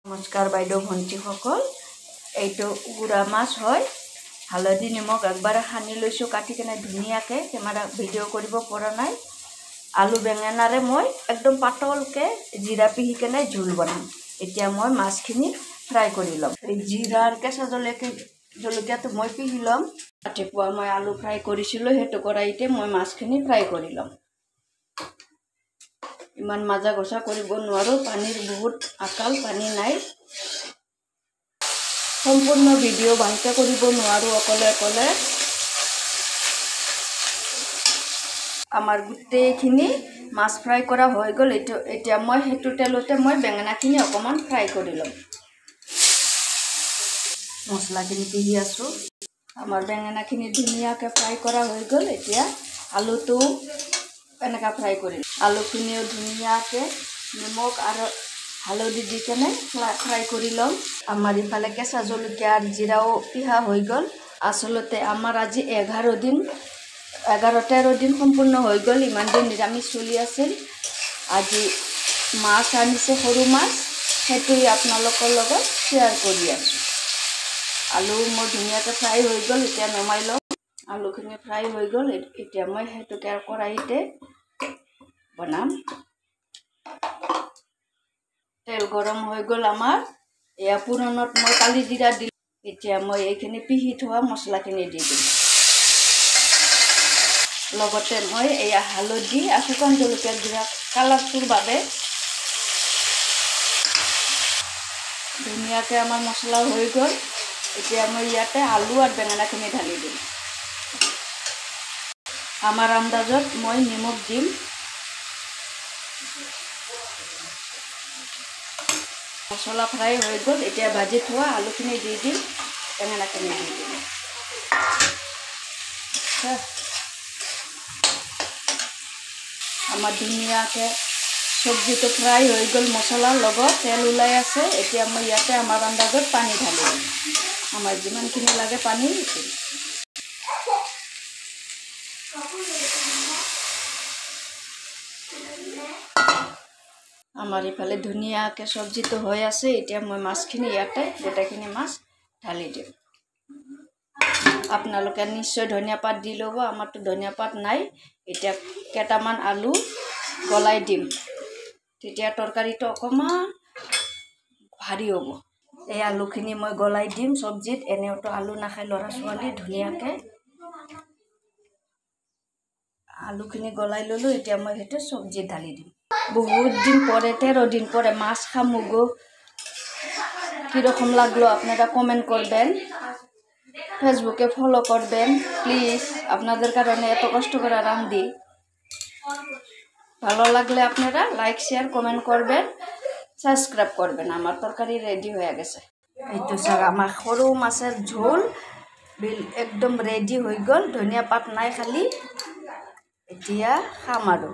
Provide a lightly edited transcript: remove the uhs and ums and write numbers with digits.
नमस्कार বাইদেউ ভণ্টিসকল এইটো গুড়া মাছ হয় হালধি নিমখ একবাৰ সানি লৈছো কাটি কেনে ধুনিয়াকে কেমেৰা ভিডিও কৰিব পৰা নাই আলু বেঙেনাৰে মই একদম পাতলকে জিৰা পিহি কেনে ঝোল বনাম এতিয়া মই মাছখিনি ফ্ৰাই কৰি লম জিৰাৰ কেঁচা জলকীয়াটো মই পিহি লম ৰাতিপুৱা মই আলু ফ্ৰাই কৰিছিলো হেতু কৰাইতে মই মাছখিনি ফ্ৰাই কৰি লম ইমান মাজা গছা কৰিব নোৱাৰো পানীৰ বহুত আকাল পানী নাই সম্পূৰ্ণ ভিডিও ভালকে কৰিব নোৱাৰো অকলে আমাৰ গুটেইখিনি মাছ ফ্ৰাই কৰা হৈ গল এতিয়া মই হেতু তেলতে মই বেঙেনাখিনি অকমান ফ্ৰাই কৰি লম মছলাখিনি পিহি আছো আমাৰ বেঙেনাখিনি ধুনিয়াকে ফ্ৰাই কৰা হৈ গল এতিয়া আলুটো এনেকা ফ্ৰাই কৰি আলুখিনিও ধুনিয়াকে নিমখ আৰু হালধি দি কেনে ফ্ৰাই কৰি লম আমাৰ ইফালে কেঁচা জলকীয়া আৰু জিৰাও পিহা হৈ গল আসলতে আমাৰ আজি 11 দিন সম্পূৰ্ণ হৈ গল ইমান দিন নিৰামিষ চলি আছিল আজি মাছ আনিছে সৰু মাছ হেতুই আপোনালোকৰ লগত শেয়াৰ কৰি আছো আলু মোৰ ধুনিয়াকে ফ্ৰাই হৈ গল এতিয়া নমাই লম আলুখিনি ফ্ৰাই হৈ গল এতিয়া মই হেতু কৰাইতে বনাম তেল গৰম হৈ গল আমাৰ এয়া পুৰণত মই কালি জিৰা দি এতিয়া মই এইখিনি পিহি থোৱা মছলাখিনি দি দিম লগতে মই এয়া হালধি আৰু শুকান জলকীয়া জিৰা কালাৰটোৰ বাবে ধুনিয়াকে আমাৰ মছলা হৈ গল এতিয়া মই ইয়াতে আলু আৰু বেঙেনাখিনি ঢালি দিম আমাৰ আন্দাজত মই নিমখ দিম মছলা ফ্ৰাই হৈ গল এতিয়া ভাজি থোৱা আলুখিনি দি দিম বেঙেনাখিনি দি দিম আমাৰ ধুনিয়াকে সবজিটো ফ্ৰাই হৈ গল মছলাৰ লগত তেল ওলাই আছে এতিয়া মই ইয়াতে আমাৰ আন্দাজত পানী ঢালি দিম আমাৰ যিমানখিনি লাগে পানী আমাৰ ইফালে ধুনিয়াকে সবজিটো হৈ আছে এতিয়া মই মাছখিনি ইয়াতে গোটেইখিনি মাছ ঢালি দিম আপোনালোকে নিশ্চয় ধনিয়া পাত দি লব আমাৰটো ধনিয়া পাত নাই এতিয়া কেটামান আলু গলাই দিম তেতিয়া তৰকাৰীটো অকমান ভাৰী হ'ব এই আলুখিনি মই গলাই দিম সবজিত এনেওটো আলু নাখায় লৰা ছোৱালী ধুনিয়াকে আলুখিনি গলাই ললো এতিয়া মই হেতু সবজি ঢালি দিম বহুত দিন পরে 13 দিন পরে মাছ খামুগো কিরকম লাগলো আপনারা কমেন্ট করবেন ফেসবুকে ফলো করবেন প্লিজ আপনাদের কারণে এত কষ্ট করে রাঁধি ভালো লাগলে আপনারা লাইক শেয়ার কমেন্ট করবেন সাবস্ক্রাইব করবেন আমার তরকারি রেডি হয়ে গেছে এই তো স্যার আমার সরু মাছের ঝোল একদম রেডি হয়ে গেল ধনিয়া পাত নাই খালি এতিয়া খাম আৰু